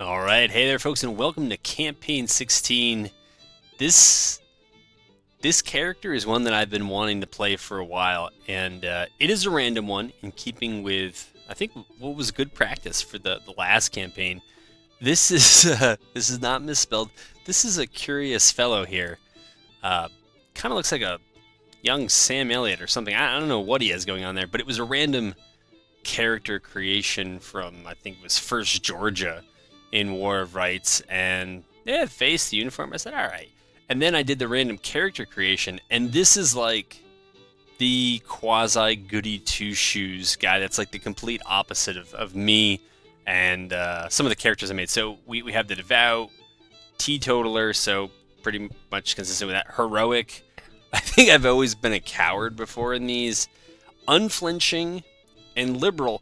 All right, hey there, folks, and welcome to Campaign 16. This this character is one that I've been wanting to play for a while, and it is a random one in keeping with I think what was good practice for the last campaign. This is this is not misspelled. This is a curious fellow here. Uh, kind of looks like a young Sam Elliott or something. I don't know what he has going on there, but it was a random character creation from I think it was First Georgia in War of Rights, and they had face the uniform. I said, all right. And then I did the random character creation, and this is like the quasi goody two shoes guy. That's like the complete opposite of me and some of the characters I made. So we have the devout teetotaler, so pretty much consistent with that. Heroic. I think I've always been a coward before in these. Unflinching and liberal.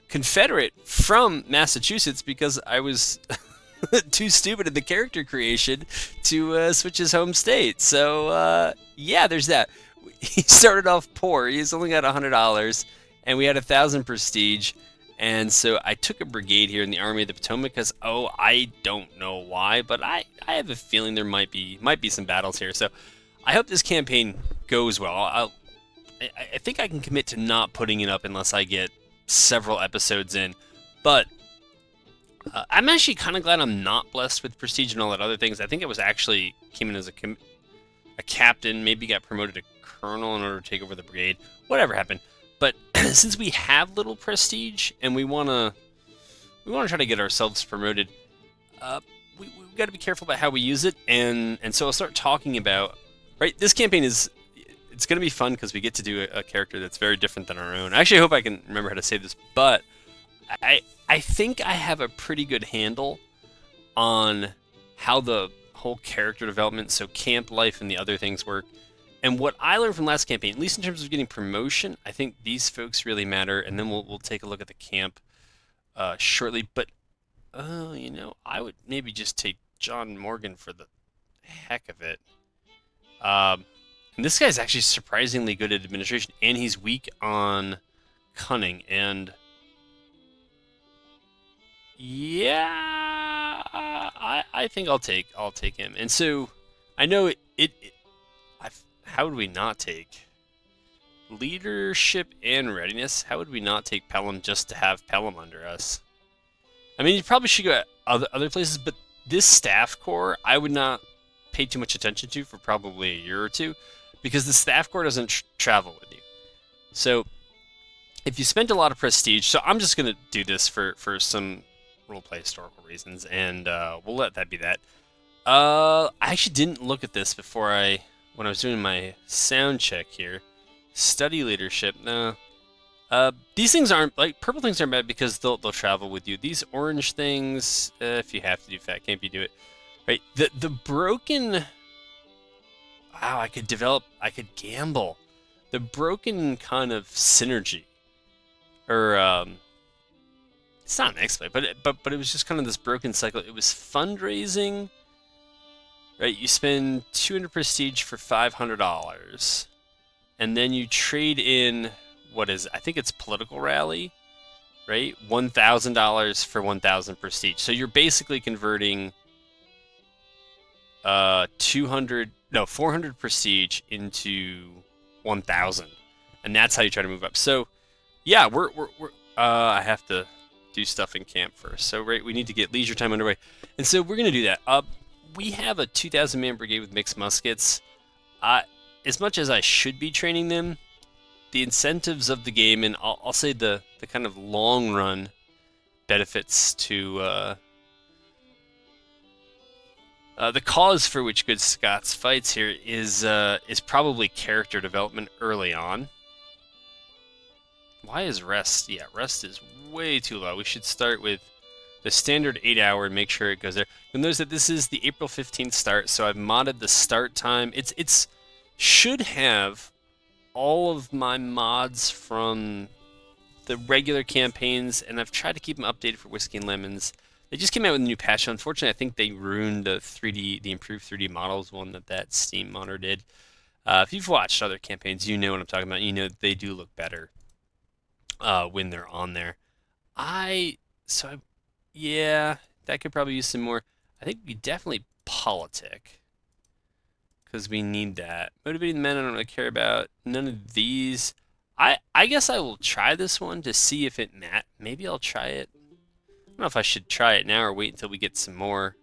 Confederate from Massachusetts because I was too stupid in the character creation to switch his home state. So yeah, there's that. He started off poor. He's only got $100, and we had 1,000 prestige. And so I took a brigade here in the Army of the Potomac because I don't know why, but I have a feeling there might be some battles here. So I hope this campaign goes well. I think I can commit to not putting it up unless I get several episodes in, but I'm actually kind of glad I'm not blessed with prestige and all that other things. I think I was actually came in as a captain, maybe got promoted to colonel in order to take over the brigade. Whatever happened, but since we have little prestige and we wanna try to get ourselves promoted, we've got to be careful about how we use it, and so I'll start talking about right. This campaign is it's going to be fun because we get to do a character that's very different than our own. Actually, I hope I can remember how to say this, but I think I have a pretty good handle on how the whole character development, so camp life and the other things work. And what I learned from last campaign, at least in terms of getting promotion, I think these folks really matter. And then we'll take a look at the camp shortly. But I would maybe just take John Morgan for the heck of it. And this guy's actually surprisingly good at administration, and he's weak on cunning. And yeah, I think I'll take him. And so I know how would we not take leadership and readiness? How would we not take Pelham just to have Pelham under us? I mean, you probably should go at other places, but this staff corps I would not pay too much attention to for probably a year or two, because the staff corps doesn't travel with you. So if you spent a lot of prestige, so I'm just going to do this for some roleplay historical reasons, and we'll let that be that. I actually didn't look at this before when I was doing my sound check here. Study leadership, no. These things aren't, like, purple things aren't bad because they'll travel with you. These orange things, if you have to do fat camp, you do it. Right, the broken... Wow, I could gamble. The broken kind of synergy, or it's not an exploit, but it was just kind of this broken cycle. It was fundraising, right? You spend 200 prestige for $500, and then you trade in I think it's political rally, right? $1,000 for 1,000 prestige. So you're basically converting 400 prestige into 1,000, and that's how you try to move up. So yeah, we're I have to do stuff in camp first. So right, we need to get leisure time underway, and so we're gonna do that. We have a 2,000 man brigade with mixed muskets. As much as I should be training them, the incentives of the game, and I'll say the kind of long run benefits to the cause for which GreatScots fights here is probably character development early on. Why is rest? Yeah, rest is way too low. We should start with the standard 8-hour and make sure it goes there. You'll notice that this is the April 15th start, so I've modded the start time. It's should have all of my mods from the regular campaigns, and I've tried to keep them updated for Whiskey and Lemons. They just came out with a new patch. Unfortunately, I think they ruined the improved 3D models one that Steam modder did. If you've watched other campaigns, you know what I'm talking about. You know they do look better when they're on there. Yeah, that could probably use some more. I think we definitely politic because we need that. Motivating the men I don't really care about. None of these. I guess I will try this one to see if it maybe I'll try it. I don't know if I should try it now or wait until we get some more.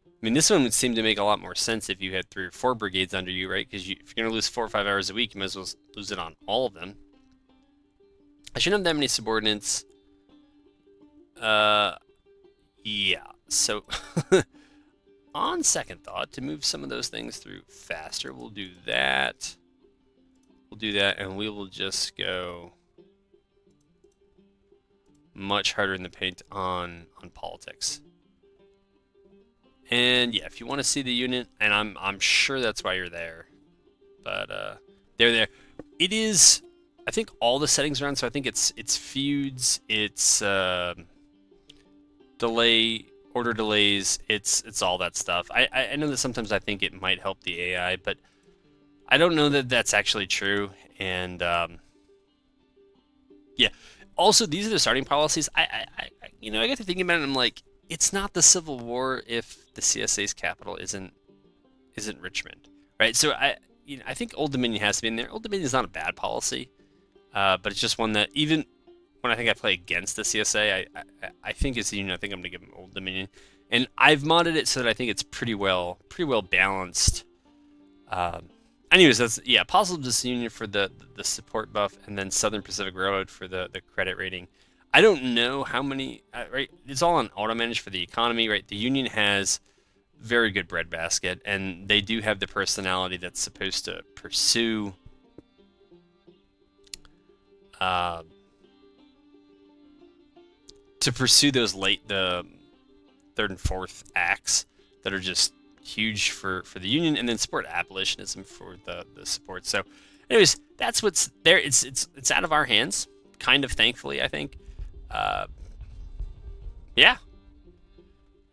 I mean, this one would seem to make a lot more sense if you had 3 or 4 brigades under you, right? Because if you're going to lose 4 or 5 hours a week, you might as well lose it on all of them. I shouldn't have that many subordinates. Yeah. So, on second thought, to move some of those things through faster, we'll do that. We'll do that, and we will just go much harder in the paint on politics. And yeah, if you want to see the unit, and I'm sure that's why you're there, but there. It is. I think all the settings are on, so I think it's feuds, it's delay, order delays, it's all that stuff. I know that sometimes I think it might help the AI, but I don't know that that's actually true. And yeah. Also, these are the starting policies. I got to thinking about it, and I'm like, it's not the Civil War if the CSA's capital isn't Richmond, right? So I think Old Dominion has to be in there. Old Dominion is not a bad policy, but it's just one that even when I think I play against the CSA, I think it's the Union. I think I'm gonna give them Old Dominion, and I've modded it so that I think it's pretty well balanced. Anyways, that's possible disunion for the support buff, and then Southern Pacific Railroad for the credit rating. I don't know how many. Right, it's all on auto manage for the economy. Right, the Union has very good breadbasket, and they do have the personality that's supposed to pursue those the third and fourth acts that are just huge for the Union, and then support abolitionism for the support. So anyways, that's what's there. It's out of our hands, kind of, thankfully, I think. Yeah.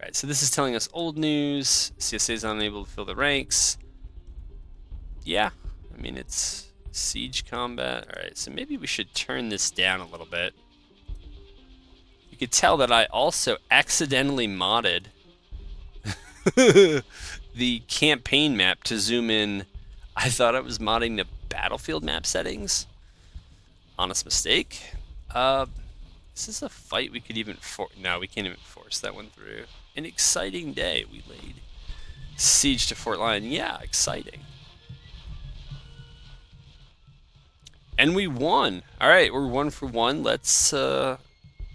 Right, so this is telling us old news. CSA is unable to fill the ranks. Yeah, I mean, it's siege combat. All right, so maybe we should turn this down a little bit. You could tell that I also accidentally modded the campaign map to zoom in. I thought I was modding the battlefield map settings. Honest mistake. Is this a fight we could even no, we can't even force that one through. An exciting day. We laid siege to Fort Lyon. Yeah, exciting. And we won. All right, we're 1 for 1. Let's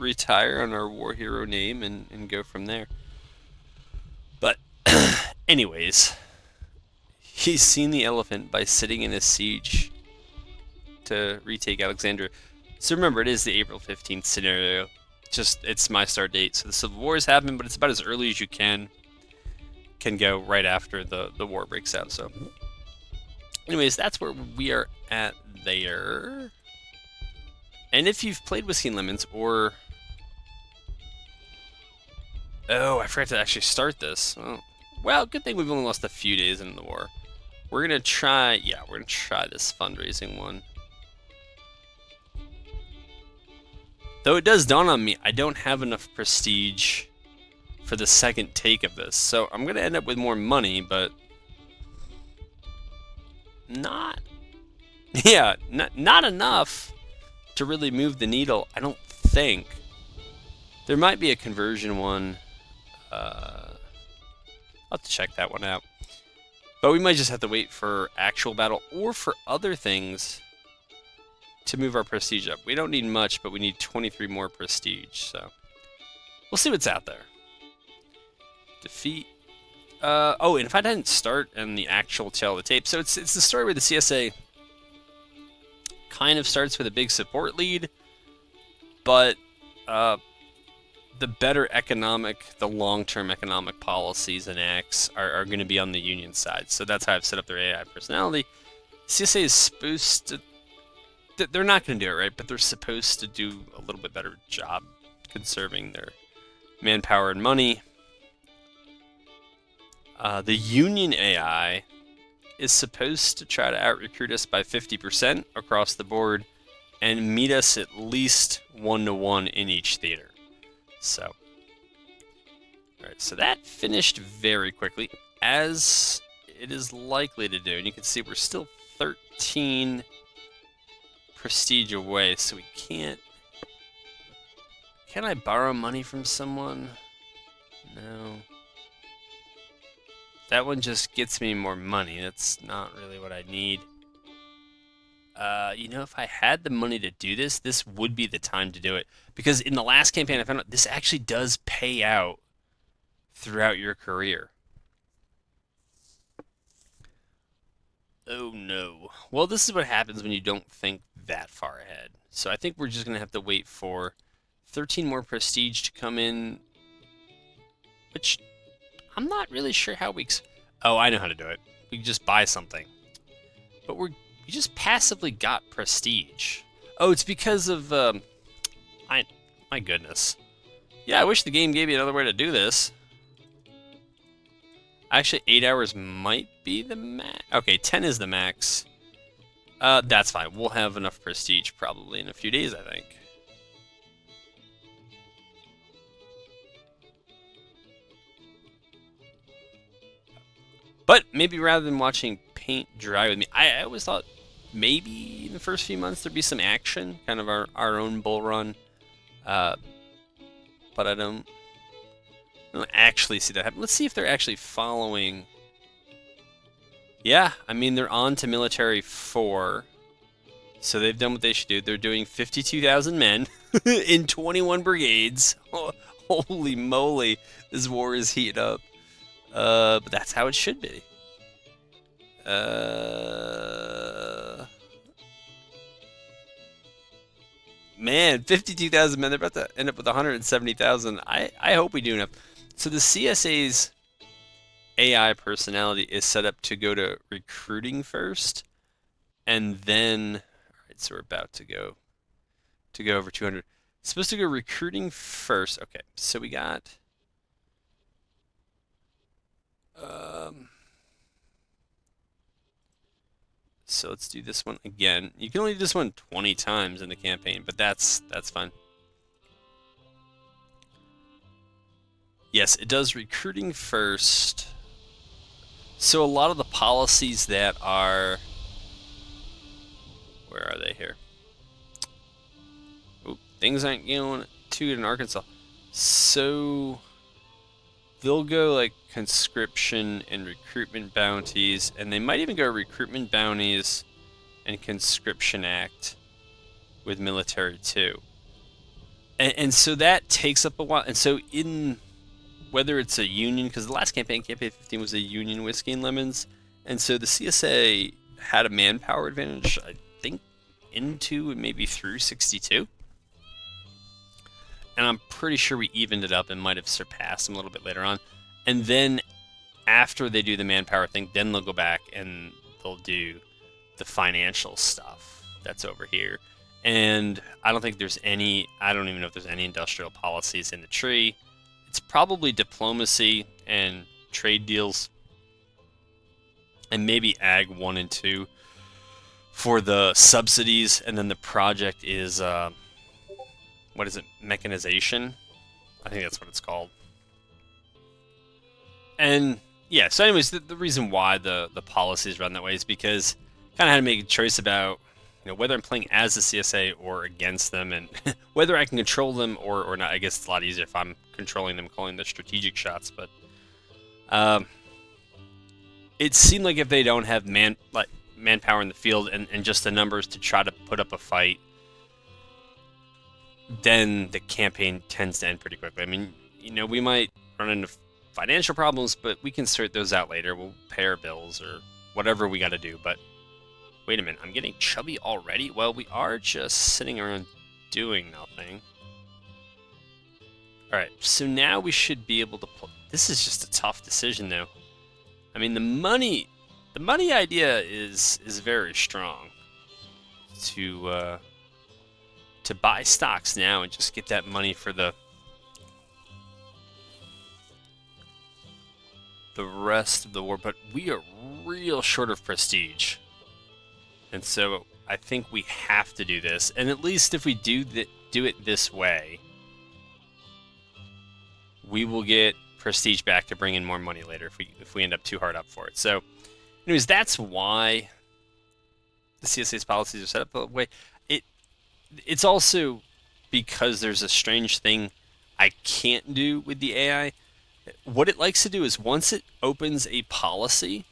retire on our war hero name and go from there. But anyways, he's seen the elephant by sitting in a siege to retake Alexandria. So remember, it is the April 15th scenario. It's my start date. So the Civil War has happened, but it's about as early as you can go right after the war breaks out. So anyways, that's where we are at there. And if you've played Whiskey and Lemons, or I forgot to actually start this. Well, good thing we've only lost a few days into the war. We're gonna try this fundraising one. Though it does dawn on me, I don't have enough prestige for the second take of this. So I'm going to end up with more money, but not enough to really move the needle, I don't think. There might be a conversion one. I'll have to check that one out. But we might just have to wait for actual battle or for other things to move our prestige up. We don't need much, but we need 23 more prestige, so we'll see what's out there. Defeat. And if I didn't start in the actual tail of the tape, so it's the story where the CSA kind of starts with a big support lead, but the better the long-term economic policies and acts are going to be on the Union side. So that's how I've set up their AI personality. CSA is supposed to. They're not going to do it, right? But they're supposed to do a little bit better job conserving their manpower and money. The Union AI is supposed to try to out-recruit us by 50% across the board and meet us at least 1-to-1 in each theater. So, alright, so that finished very quickly, as it is likely to do. And you can see we're still 13 prestige away, so we can't... Can I borrow money from someone? No. That one just gets me more money. That's not really what I need. You know, if I had the money to do this, this would be the time to do it. Because in the last campaign, I found out this actually does pay out throughout your career. Oh no. Well, this is what happens when you don't think that far ahead. So I think we're just going to have to wait for 13 more prestige to come in, which I'm not really sure how we... Oh, I know how to do it. We can just buy something. But we just passively got prestige. Oh, it's because of... my goodness. Yeah, I wish the game gave me another way to do this. Actually, 8 hours might be the max. Okay, 10 is the max. That's fine. We'll have enough prestige probably in a few days, I think. But maybe rather than watching paint dry with me, I always thought maybe in the first few months there'd be some action, kind of our own bull run. But I don't actually see that happen. Let's see if they're actually following. Yeah, I mean, they're on to military 4. So they've done what they should do. They're doing 52,000 men in 21 brigades. Oh, holy moly, this war is heating up. But that's how it should be. Man, 52,000 men. They're about to end up with 170,000. I hope we do enough. So the CSA's AI personality is set up to go to recruiting first, and then, all right, so we're about to go over 200. It's supposed to go recruiting first. Okay, so we got so let's do this one again. You can only do this one 20 times in the campaign, but that's fine. Yes, it does recruiting first. So a lot of the policies that are... Where are they here? Oh, things aren't going too good in Arkansas. So they'll go like conscription and recruitment bounties, and they might even go recruitment bounties and conscription act with military too. And so that takes up a while. And so in... whether it's a union, because the last campaign 15, was a union whiskey and lemons, and so the CSA had a manpower advantage, I think, into and maybe through 62. And I'm pretty sure we evened it up and might have surpassed them a little bit later on. And then after they do the manpower thing, then they'll go back and they'll do the financial stuff that's over here. And I don't think there's any, I don't even know if there's any industrial policies in the tree. It's probably diplomacy and trade deals, and maybe Ag 1 and 2 for the subsidies, and then the project is, what is it, mechanization? I think that's what it's called. And yeah, so anyways, the reason why the policies run that way is because kind of had to make a choice about, you know, whether I'm playing as the CSA or against them, and whether I can control them or not. I guess it's a lot easier if I'm controlling them, calling the strategic shots. But it seemed like if they don't have manpower in the field and just the numbers to try to put up a fight, then the campaign tends to end pretty quickly. I mean, you know, we might run into financial problems, but we can sort those out later. We'll pay our bills or whatever we got to do. But wait a minute, I'm getting chubby already? Well, we are just sitting around doing nothing. Alright, so now we should be able to pull... This is just a tough decision, though. I mean, the money idea is very strong. To buy stocks now and just get that money for the rest of the war. But we are real short of prestige. And so I think we have to do this. And at least if we do it this way, we will get prestige back to bring in more money later if we end up too hard up for it. So, anyways, that's why the CSA's policies are set up that way. It's also because there's a strange thing I can't do with the AI. What it likes to do is once it opens a policy,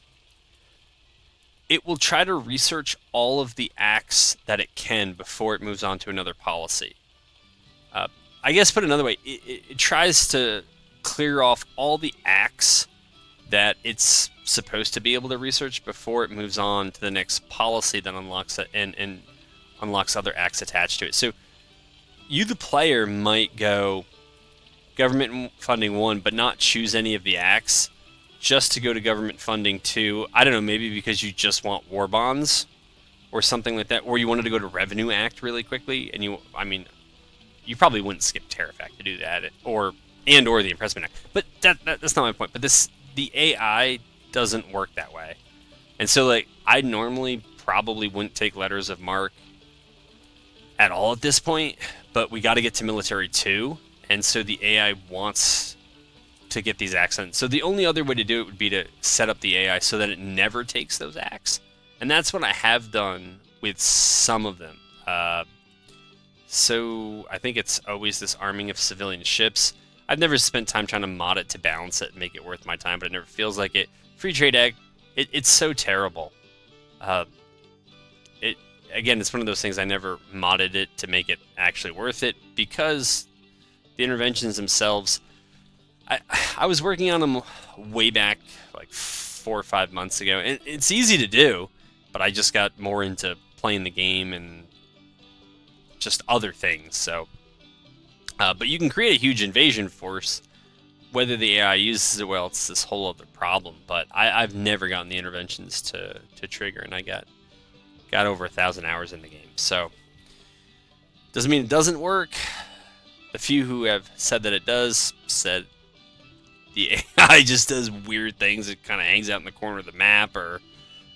it will try to research all of the acts that it can before it moves on to another policy. I guess put another way, it tries to clear off all the acts that it's supposed to be able to research before it moves on to the next policy that unlocks it and unlocks other acts attached to it. So you, the player, might go government funding 1, but not choose any of the acts, just to go to government funding 2. I don't know, maybe because you just want war bonds or something like that, or you wanted to go to Revenue Act really quickly, and you probably wouldn't skip Tariff Act to do that, or the Impressment Act. But that's not my point. But the AI doesn't work that way, and so like I normally probably wouldn't take letters of marque at all at this point, but we got to get to military 2, and so the AI wants to get these acts in. So the only other way to do it would be to set up the AI so that it never takes those acts, and that's what I have done with some of them. So I think it's always this arming of civilian ships. I've never spent time trying to mod it to balance it and make it worth my time, but it never feels like it. Free Trade Act, it's so terrible. It's one of those things I never modded it to make it actually worth it, because the interventions themselves, I was working on them way back like 4 or 5 months ago, and it's easy to do, but I just got more into playing the game and just other things. So, but you can create a huge invasion force. Whether the AI uses it well, it's this whole other problem. But I've never gotten the interventions to trigger, and I got over 1,000 hours in the game. So, doesn't mean it doesn't work. The few who have said that it does said the AI just does weird things. It kind of hangs out in the corner of the map, or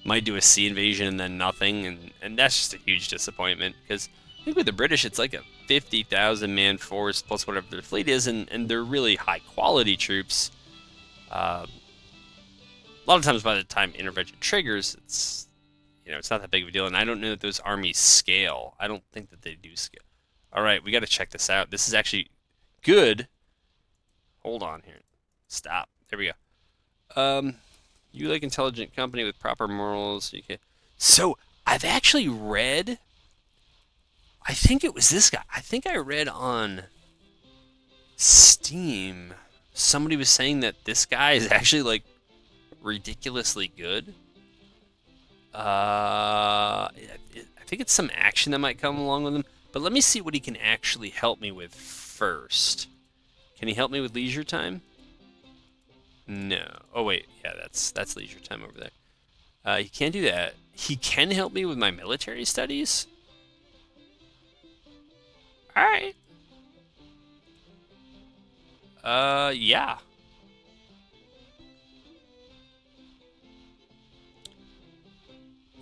might do a sea invasion and then nothing, and that's just a huge disappointment, because I think with the British it's like a 50,000 man force plus whatever their fleet is, and they're really high quality troops. A lot of times by the time intervention triggers, it's not that big of a deal, and I don't know that those armies scale. I don't think that they do scale. All right, we got to check this out. This is actually good. Hold on here. Stop. There we go. You like intelligent company with proper morals. So I've actually read, I think it was this guy. I think I read on Steam, somebody was saying that this guy is actually like ridiculously good. I think it's some action that might come along with him, but let me see what he can actually help me with first. Can he help me with leisure time? No. Oh wait, yeah, that's leisure time over there. He can't do that. He can help me with my military studies. All right. Yeah.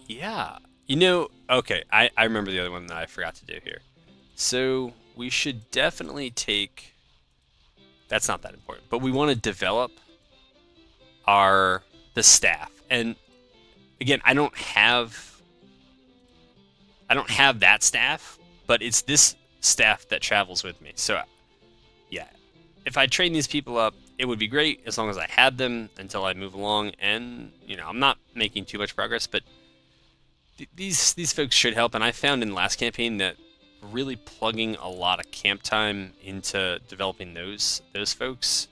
Yeah. Okay, I remember the other one that I forgot to do here. So we should definitely take, that's not that important, but we want to develop the staff. And again, I don't have that staff, but it's this staff that travels with me. So yeah, if I train these people up, it would be great as long as I had them until I move along. And I'm not making too much progress, but these folks should help. And I found in the last campaign that really plugging a lot of camp time into developing those folks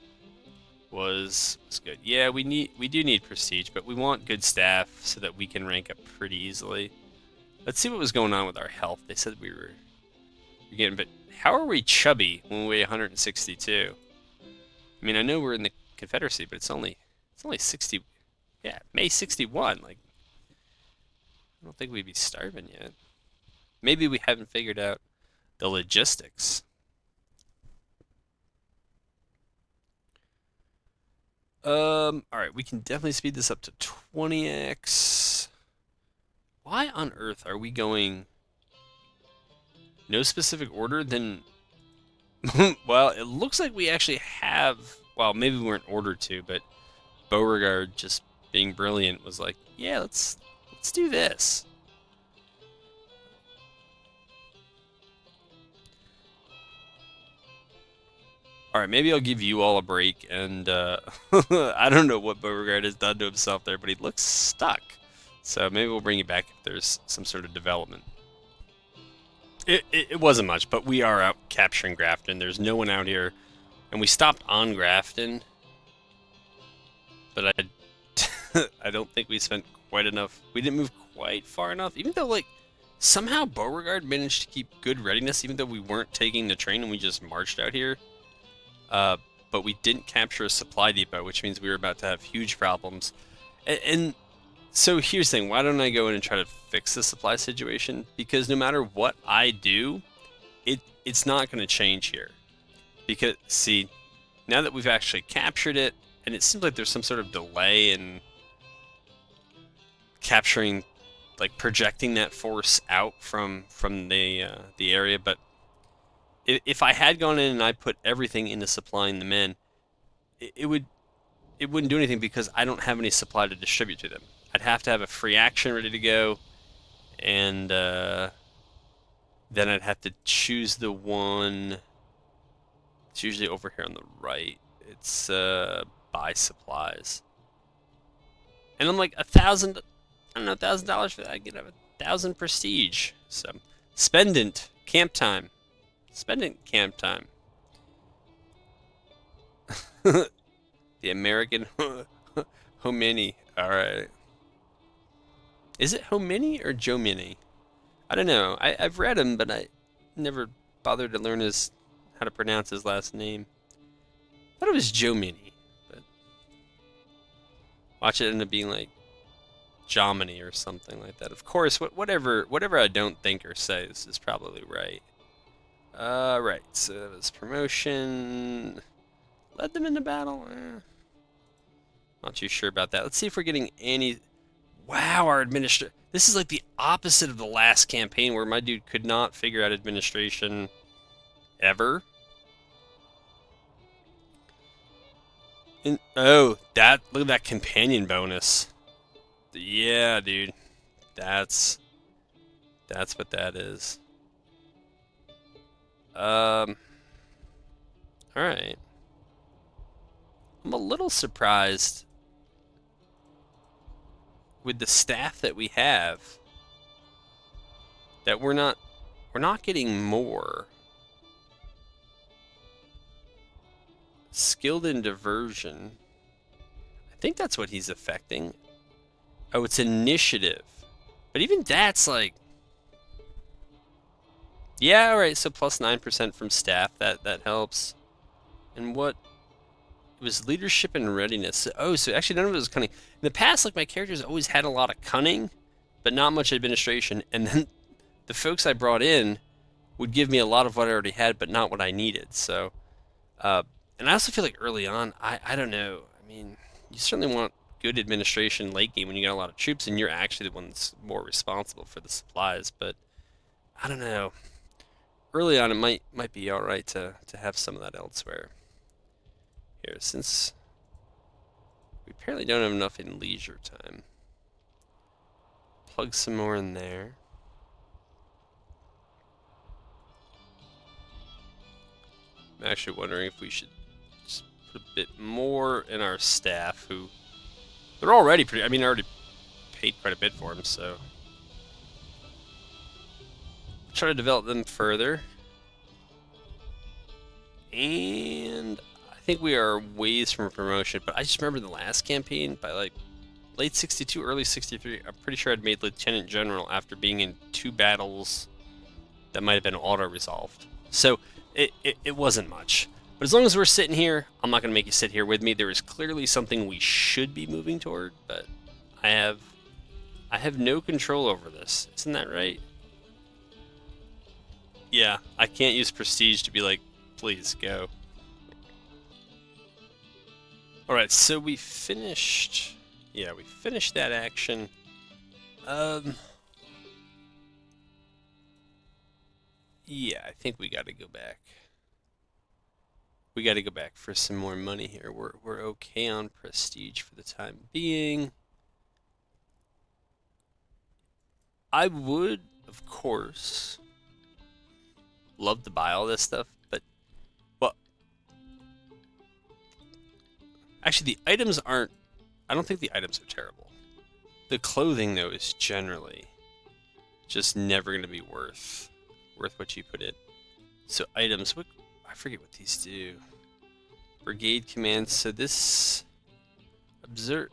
was good. Yeah, we do need prestige, but we want good staff so that we can rank up pretty easily. Let's see what was going on with our health. They said we were getting, but how are we chubby when we weigh 162? I mean, I know we're in the Confederacy, but it's only 60. Yeah, May 61. Like, I don't think we'd be starving yet. Maybe we haven't figured out the logistics. All right, we can definitely speed this up to 20x. Why on earth are we going no specific order? Then Well, it looks like we actually have. Well, maybe we weren't ordered to, but Beauregard, just being brilliant, was like, "Yeah, let's do this." All right, maybe I'll give you all a break, and I don't know what Beauregard has done to himself there, but he looks stuck. So maybe we'll bring you back if there's some sort of development. It wasn't much, but we are out capturing Grafton. There's no one out here, and we stopped on Grafton, but I don't think we spent quite enough. We didn't move quite far enough, even though like somehow Beauregard managed to keep good readiness, even though we weren't taking the train and we just marched out here. But we didn't capture a supply depot, which means we were about to have huge problems. And so here's the thing: why don't I go in and try to fix the supply situation? Because no matter what I do, it's not going to change here. Because see, now that we've actually captured it, and it seems like there's some sort of delay in capturing, like projecting that force out from the area. But if I had gone in and I put everything into supplying the men, it wouldn't do anything because I don't have any supply to distribute to them. I'd have to have a free action ready to go, and then I'd have to choose the one. It's usually over here on the right. It's buy supplies, and I'm like 1,000. I don't know, $1,000 for that. I get a 1,000 prestige. So, spendent camp time. Spendent camp time. The American Homini. Alright. Is it Homini or Jomini? I don't know. I've read him, but I never bothered to learn how to pronounce his last name. I thought it was Jomini, but watch it end up being like Jomini or something like that. Of course, whatever I don't think or say is probably right. Right. So that was promotion. Led them into battle. Not too sure about that. Let's see if we're getting any. Wow, our administration. This is like the opposite of the last campaign where my dude could not figure out administration ever. And, oh, look at that companion bonus. Yeah, dude. That's what that is. All right. I'm a little surprised with the staff that we have that we're not getting more skilled in diversion. I think that's what he's affecting. Oh, it's initiative. But even that's like, yeah, all right, so plus 9% from staff, that helps. And what it was leadership and readiness. Oh, so actually none of it was cunning. In the past, like my characters always had a lot of cunning, but not much administration. And then the folks I brought in would give me a lot of what I already had, but not what I needed. So, and I also feel like early on, I don't know. I mean, you certainly want good administration late game when you got a lot of troops and you're actually the one that's more responsible for the supplies. But I don't know. Early on, it might be all right to have some of that elsewhere. Here, since we apparently don't have enough in leisure time, plug some more in there. I'm actually wondering if we should just put a bit more in our staff, who they're already pretty. I mean, I already paid quite a bit for them, so try to develop them further. And I think we are ways from a promotion, but I just remember the last campaign by like late 62, early 63. I'm pretty sure I'd made Lieutenant General after being in 2 battles that might have been auto-resolved. So it wasn't much. But as long as we're sitting here, I'm not going to make you sit here with me. There is clearly something we should be moving toward, but I have no control over this. Isn't that right? Yeah, I can't use prestige to be like, please go. Alright, so we finished. Yeah, we finished that action. Yeah, I think we gotta go back. we got to go back for some more money here. We're okay on prestige for the time being. I would, of course, love to buy all this stuff, but well, actually the items aren't. I don't think the items are terrible. The clothing though is generally just never going to be worth what you put in. So items, what I forget what these do. Brigade commands. So this observe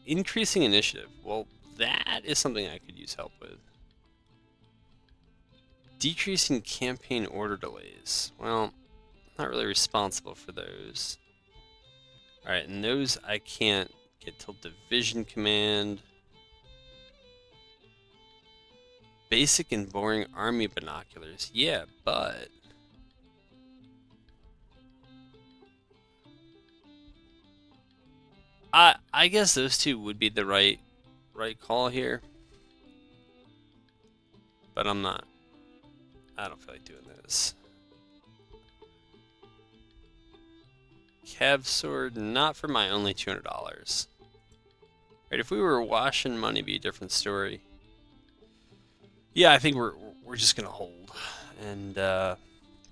increasing initiative. Well, that is something I could use help with. Decreasing campaign order delays. Well, not really responsible for those. All right, and those I can't get till division command. Basic and boring army binoculars. Yeah, but I guess those two would be the right call here. But I'm not. I don't feel like doing this. Cav sword, not for my only $200. Right, if we were washing money, it'd be a different story. Yeah, I think we're just gonna hold and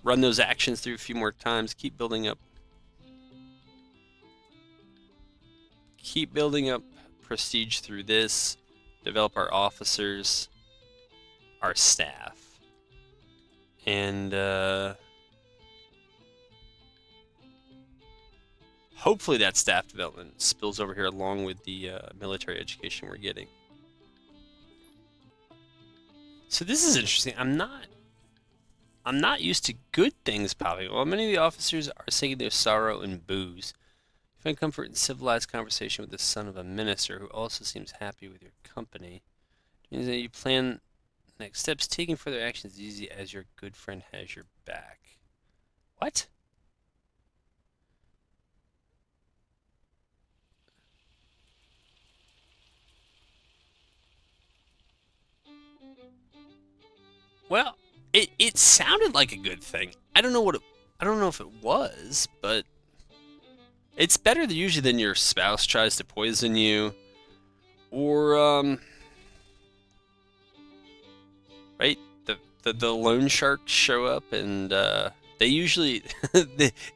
run those actions through a few more times. Keep building up prestige through this. Develop our officers, our staff, and hopefully that staff development spills over here along with the military education we're getting. So this is interesting. I'm not used to good things popping. Well, many of the officers are sinking their sorrow in booze. You find comfort in civilized conversation with the son of a minister who also seems happy with your company. It means that you plan next steps, taking further actions as easy as your good friend has your back. What? Well, it sounded like a good thing. I don't know if it was, but it's better than usually than your spouse tries to poison you, or right? The loan sharks show up and they usually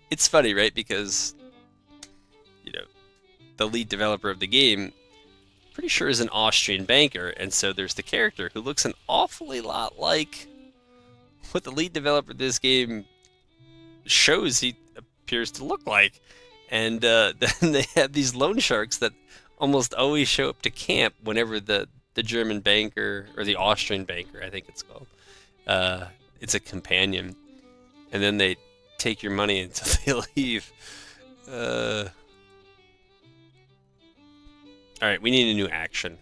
it's funny, right? Because you know the lead developer of the game, pretty sure is an Austrian banker, and so there's the character who looks an awfully lot like what the lead developer of this game shows he appears to look like. And then they have these loan sharks that almost always show up to camp whenever the German banker, or the Austrian banker, I think it's called, it's a companion. And then they take your money until they leave. Alright, we need a new action.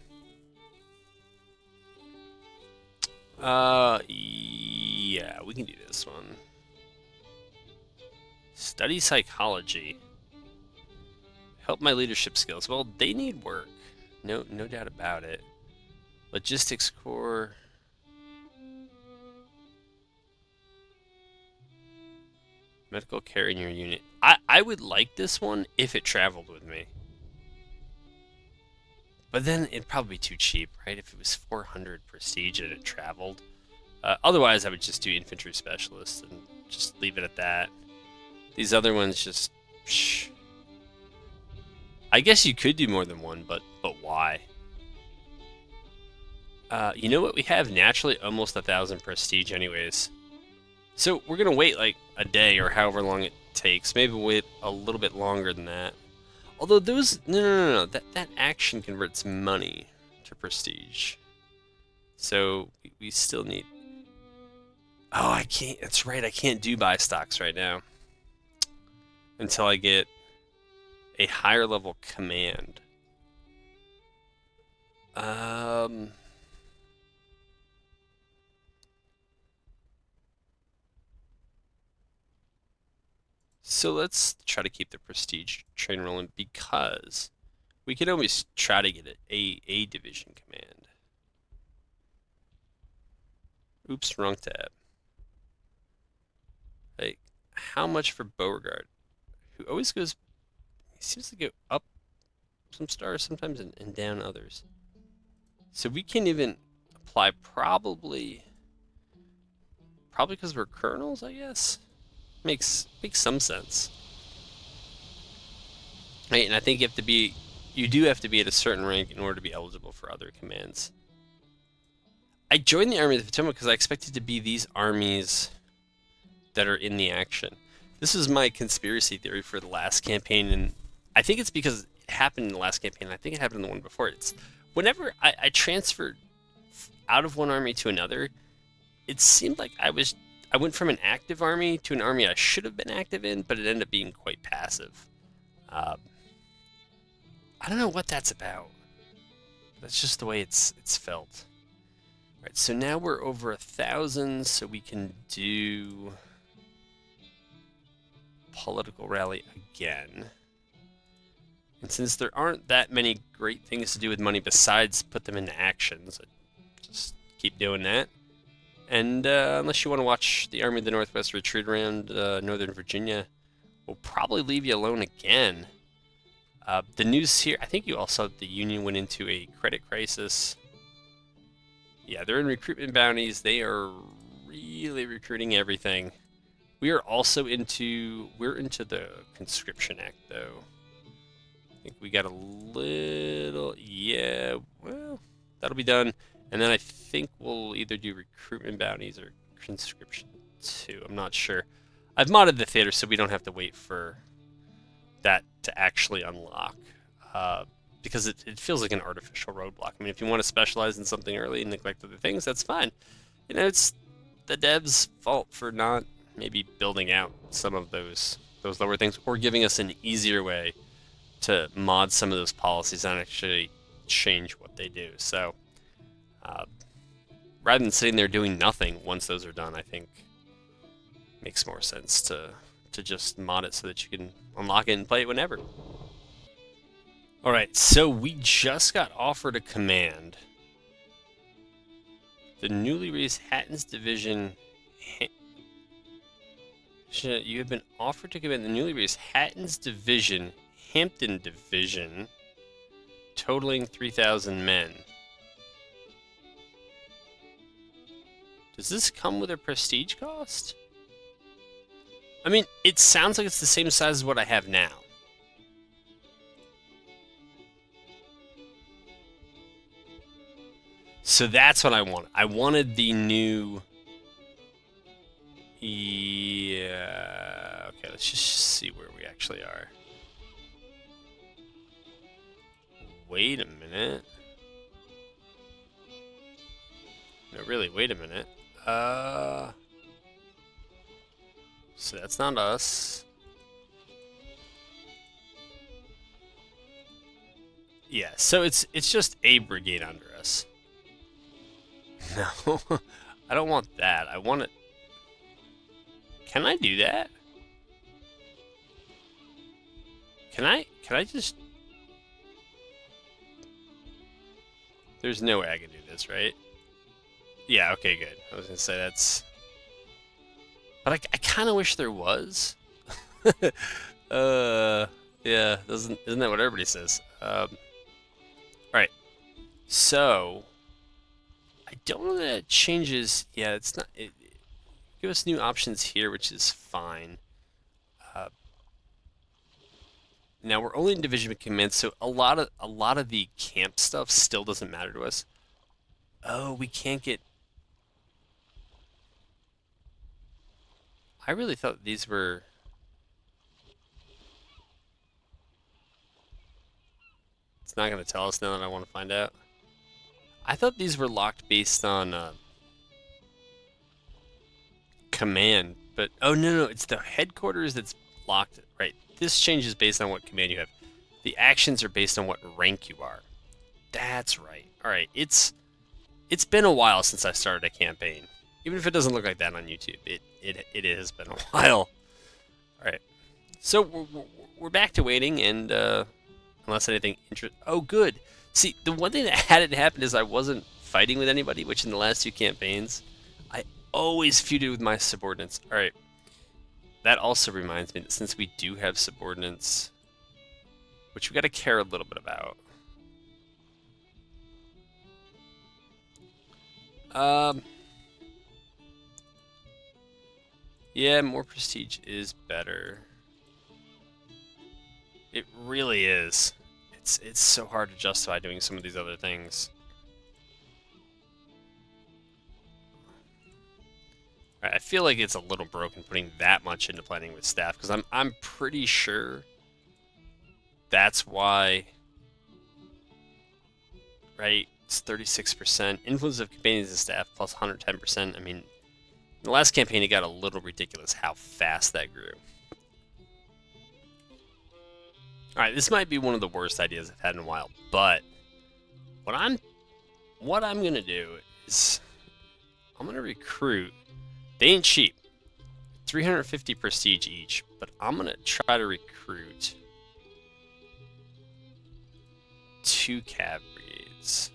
Yeah, we can do this one. Study psychology. Help my leadership skills. Well, they need work. No doubt about it. Logistics core. Medical care in your unit. I would like this one if it traveled with me. But then it'd probably be too cheap, right? If it was 400 prestige and it traveled. Otherwise, I would just do infantry specialists and just leave it at that. These other ones just... Psh. I guess you could do more than one, but why? You know what? We have naturally almost 1,000 prestige anyways. So we're going to wait like a day or however long it takes. Maybe wait a little bit longer than that. Although those... No. That action converts money to prestige. So we still need... Oh, I can't... That's right. I can't do buy stocks right now. Until I get a higher level command. So let's try to keep the prestige train rolling because we can always try to get a division command. Oops, wrong tab. Like, how much for Beauregard? who always goes. He seems to go up some stars sometimes and down others. So we can't even apply probably because we're colonels, I guess. Makes some sense. Right, and I think you do have to be at a certain rank in order to be eligible for other commands. I joined the Army of the Potomac because I expected to be these armies that are in the action. This is my conspiracy theory for the last campaign, and I think it's because it happened in the last campaign. I think it happened in the one before. It's whenever I transferred out of one army to another, it seemed like I went from an active army to an army I should have been active in, but it ended up being quite passive. I don't know what that's about. That's just the way it's felt. All right, so now we're over 1,000, so we can do political rally again. And since there aren't that many great things to do with money besides put them into actions, I just keep doing that. And unless you want to watch the Army of the Northwest retreat around Northern Virginia, we'll probably leave you alone again. The news here, I think you all saw that the Union went into a credit crisis. Yeah, they're in recruitment bounties. They are really recruiting everything. We're into the Conscription Act, though. I think we got a little, yeah, well, that'll be done. And then I think we'll either do recruitment bounties or conscription too. I'm not sure. I've modded the theater so we don't have to wait for that to actually unlock. Because it feels like an artificial roadblock. I mean, if you want to specialize in something early and neglect other things, that's fine. You know, it's the devs' fault for not maybe building out some of those lower things or giving us an easier way to mod some of those policies and actually change what they do. So, rather than sitting there doing nothing once those are done, I think it makes more sense to just mod it so that you can unlock it and play it whenever. Alright, so we just got offered a command. The newly raised Hatton's Division... You have been offered to command the newly raised Hatton's Division, Hampton Division, totaling 3,000 men. Does this come with a prestige cost? I mean, it sounds like it's the same size as what I have now. So that's what I want. I wanted the new... Yeah... Okay, let's just see where we actually are. Wait a minute. No, really, wait a minute. So that's not us. Yeah, so it's just a brigade under us. No, I don't want that. I want it. Can I do that? Can I just... There's no way I can do this, right? Yeah, okay, good. I was gonna say that's... But I kind of wish there was. Yeah, isn't that what everybody says? Alright, so... I don't know that it changes... Yeah, it's not... It give us new options here, which is fine. Now we're only in Division Command, so a lot of the camp stuff still doesn't matter to us. Oh, we can't get... I really thought these were... It's not going to tell us now that I want to find out. I thought these were locked based on command, but... Oh, no, it's the headquarters that's locked. Right, this changes based on what command you have. The actions are based on what rank you are. That's right. Alright, it's been a while since I started a campaign. Even if it doesn't look like that on YouTube, it has been a while. Alright, so we're back to waiting, and unless anything oh, good. See, the one thing that hadn't happened is I wasn't fighting with anybody, which in the last two campaigns, I always feuded with my subordinates. Alright, that also reminds me that since we do have subordinates, which we got to care a little bit about. Yeah, more prestige is better. It really is. It's so hard to justify doing some of these other things. I feel like it's a little broken putting that much into planning with staff because I'm pretty sure that's why. Right, it's 36%. Influence of companions and staff plus 110%. I mean, in the last campaign it got a little ridiculous how fast that grew. Alright, this might be one of the worst ideas I've had in a while, but what I'm gonna do is I'm gonna recruit. They ain't cheap. 350 prestige each, but I'm gonna try to recruit 2 cav brigades.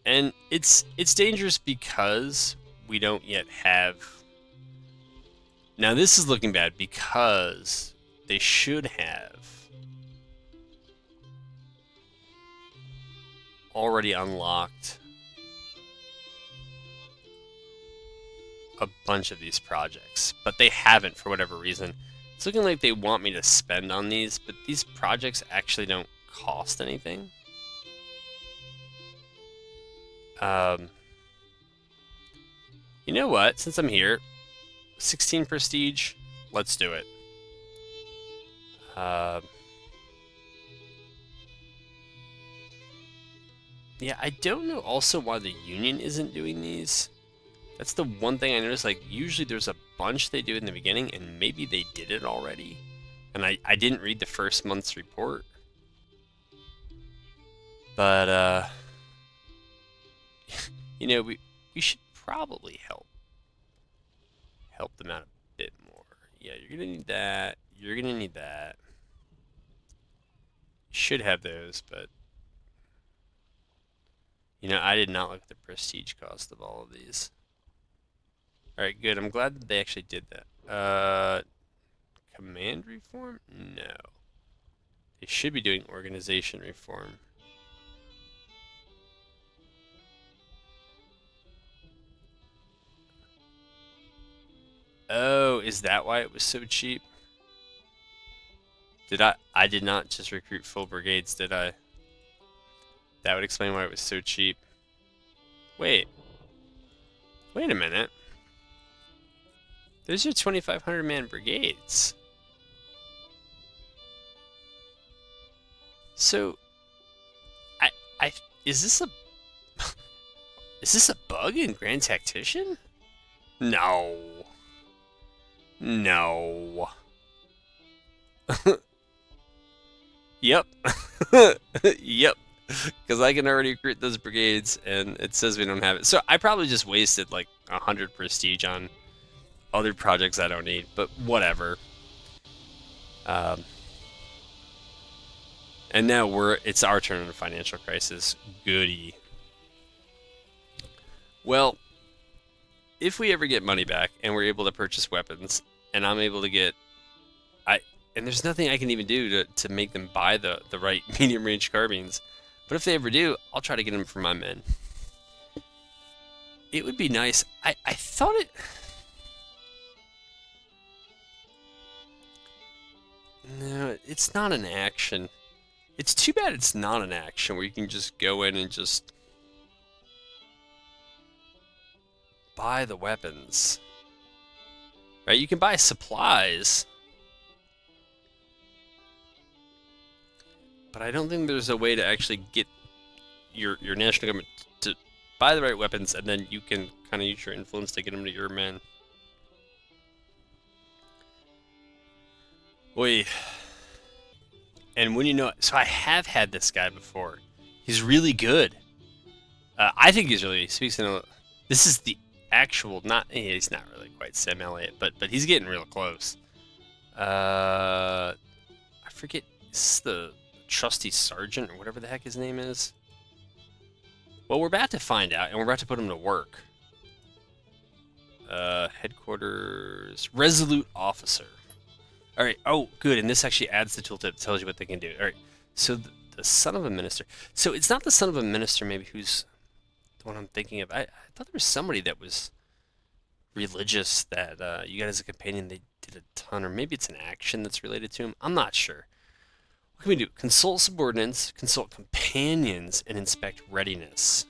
And it's dangerous because we don't yet have. Now this is looking bad because they should have already unlocked a bunch of these projects, but they haven't for whatever reason. It's looking like they want me to spend on these, but these projects actually don't cost anything. You know what? Since I'm here, 16 prestige, let's do it. Yeah, I don't know also why the Union isn't doing these. That's the one thing I noticed. Like, usually there's a bunch they do in the beginning, and maybe they did it already. And I didn't read the first month's report. But, you know, we should probably help them out a bit more. Yeah, you're gonna need that. You're gonna need that. You should have those, but you know, I did not look at the prestige cost of all of these. All right, good. I'm glad that they actually did that. Command reform? No. They should be doing organization reform. Oh, is that why it was so cheap? I did not just recruit full brigades, did I? That would explain why it was so cheap. Wait a minute. Those are 2,500 man brigades. So, is this a is this a bug in Grand Tactician? No. No. Yep. Yep. Because I can already recruit those brigades, and it says we don't have it. So I probably just wasted like 100 prestige on other projects I don't need, but whatever. And now it's our turn in a financial crisis. Goody. Well, if we ever get money back and we're able to purchase weapons, and I'm able to get, and there's nothing I can even do to make them buy the right medium range carbines, but if they ever do, I'll try to get them for my men. It would be nice. I thought it. No, it's not an action. It's too bad it's not an action where you can just go in and just buy the weapons. Right? You can buy supplies. But I don't think there's a way to actually get your national government to buy the right weapons, and then you can kind of use your influence to get them to your men. Oy. And when you know, so I have had this guy before. He's really good. I think he's really. Speaks in. This is the actual. Not. He's not really quite Sam Elliott, but he's getting real close. I forget. Is the trusty sergeant or whatever the heck his name is? Well, we're about to find out, and we're about to put him to work. Headquarters, resolute officer. All right. Oh, good. And this actually adds the tooltip, tells you what they can do. All right. So the son of a minister. So it's not the son of a minister, maybe, who's the one I'm thinking of. I thought there was somebody that was religious that you got as a companion. They did a ton, or maybe it's an action that's related to him. I'm not sure. What can we do? Consult subordinates, consult companions, and inspect readiness.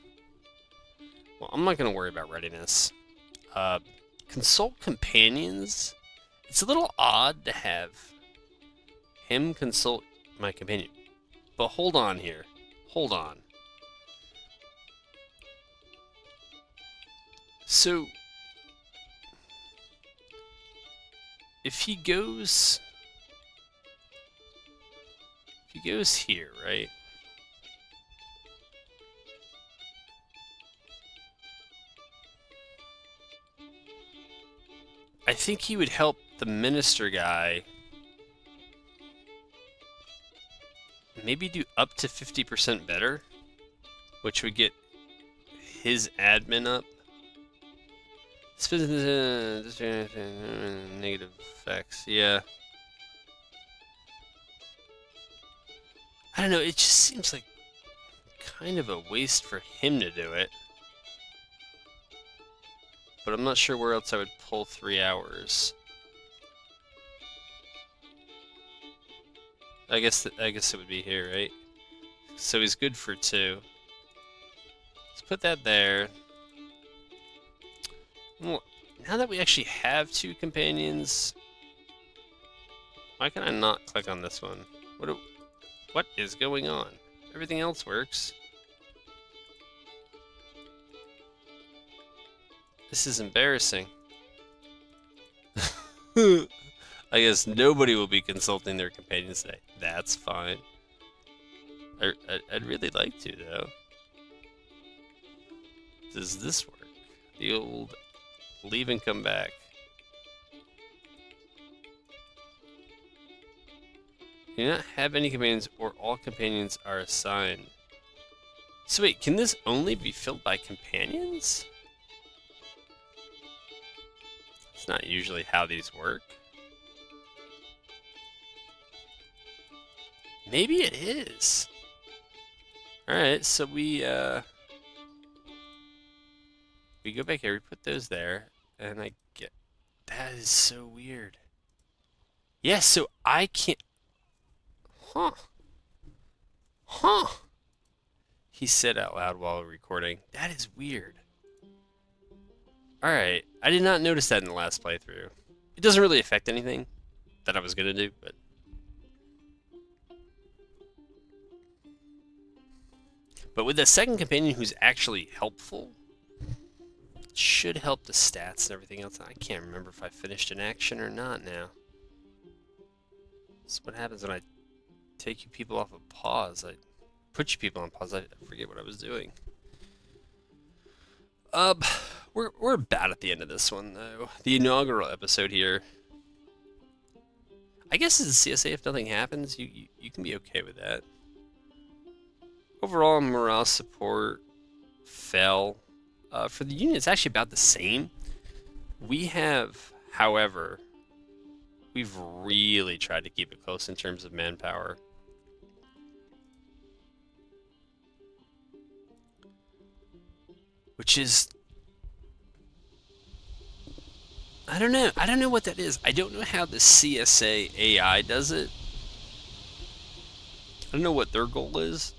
Well, I'm not going to worry about readiness. Consult companions. It's a little odd to have him consult my companion. But hold on here. Hold on. So, if he goes here, right? I think he would help the minister guy maybe do up to 50% better, which would get his admin up. Negative effects, yeah. I don't know, it just seems like kind of a waste for him to do it. But I'm not sure where else I would pull 3 hours. I guess it would be here, right? So he's good for 2. Let's put that there. Well, now that we actually have 2 companions, why can I not click on this one? What is going on? Everything else works. This is embarrassing. I guess nobody will be consulting their companions today. That's fine. I'd really like to, though. Does this work? The old leave and come back. You do not have any companions, or all companions are assigned. So wait, can this only be filled by companions? It's not usually how these work. Maybe it is. Alright, so we go back here, we put those there, and I get... That is so weird. Yeah, so I can't... Huh. Huh. He said out loud while recording. That is weird. Alright, I did not notice that in the last playthrough. It doesn't really affect anything that I was going to do, but... But with the second companion who's actually helpful, it should help the stats and everything else. I can't remember if I finished an action or not now. That's what happens when I take you people off of pause. I put you people on pause. I forget what I was doing. We're about at the end of this one, though. The inaugural episode here. I guess as a CSA, if nothing happens, you can be okay with that. Overall, morale support fell. For the Union, it's actually about the same. We have, however, we've really tried to keep it close in terms of manpower. Which is... I don't know. I don't know what that is. I don't know how the CSA AI does it. I don't know what their goal is.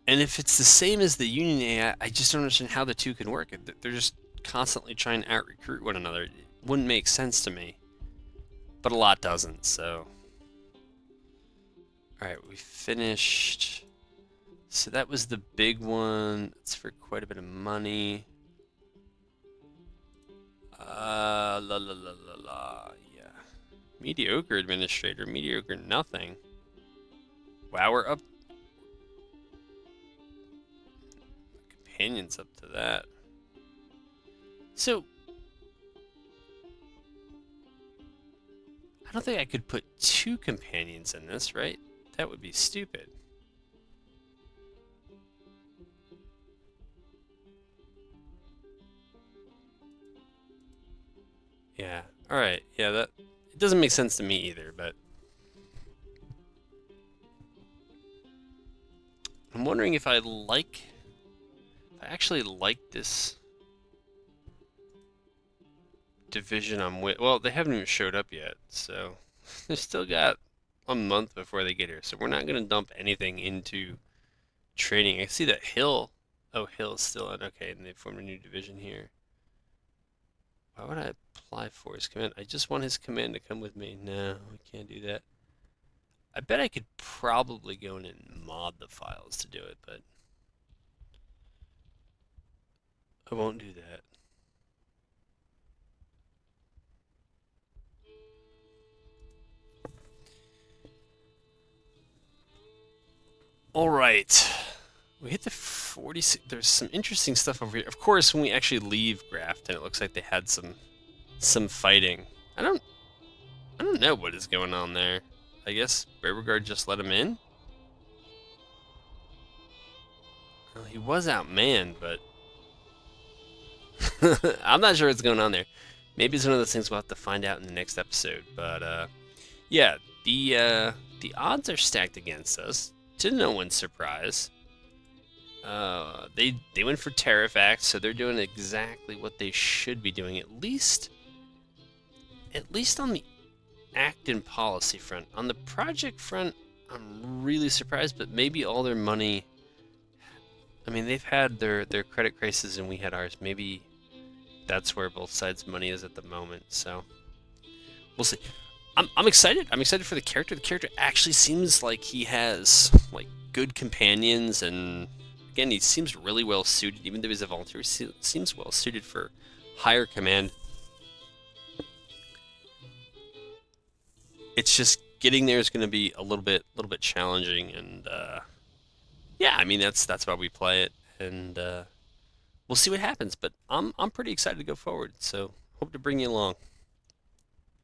And if it's the same as the Union AI, I just don't understand how the two can work. They're just constantly trying to out-recruit one another. It wouldn't make sense to me. But a lot doesn't, so... Alright, we finished... So that was the big one. It's for quite a bit of money. La la la la la, yeah. Mediocre administrator, mediocre nothing. Wow, we're up. Companions up to that. So, I don't think I could put 2 companions in this, right? That would be stupid. Yeah. All right. Yeah, that it doesn't make sense to me either, but I'm wondering if I actually like this division I'm with. Well, they haven't even showed up yet, so they still got a month before they get here. So we're not going to dump anything into trading. I see that Hill. Oh, Hill is still in. Okay, and they formed a new division here. Why would I apply for his command? I just want his command to come with me. No, we can't do that. I bet I could probably go in and mod the files to do it, but I won't do that. All right. We hit the 46. There's some interesting stuff over here. Of course, when we actually leave Grafton, it looks like they had some fighting. I don't I don't know what is going on there. I guess Beauregard just let him in. Well, he was outmanned, but I'm not sure what's going on there. Maybe it's one of those things we'll have to find out in the next episode. But yeah, the odds are stacked against us. To no one's surprise. They went for Tariff Act, so they're doing exactly what they should be doing. At least on the act and policy front. On the project front, I'm really surprised, but maybe all their money. I mean, they've had their credit crisis, and we had ours. Maybe that's where both sides' money is at the moment. So we'll see. I'm excited. I'm excited for the character. The character actually seems like he has like good companions, and again, he seems really well suited. Even though he's a volunteer, he seems well suited for higher command. It's just getting there is going to be a little bit challenging, and yeah, I mean that's why we play it, and we'll see what happens. But I'm pretty excited to go forward. So hope to bring you along.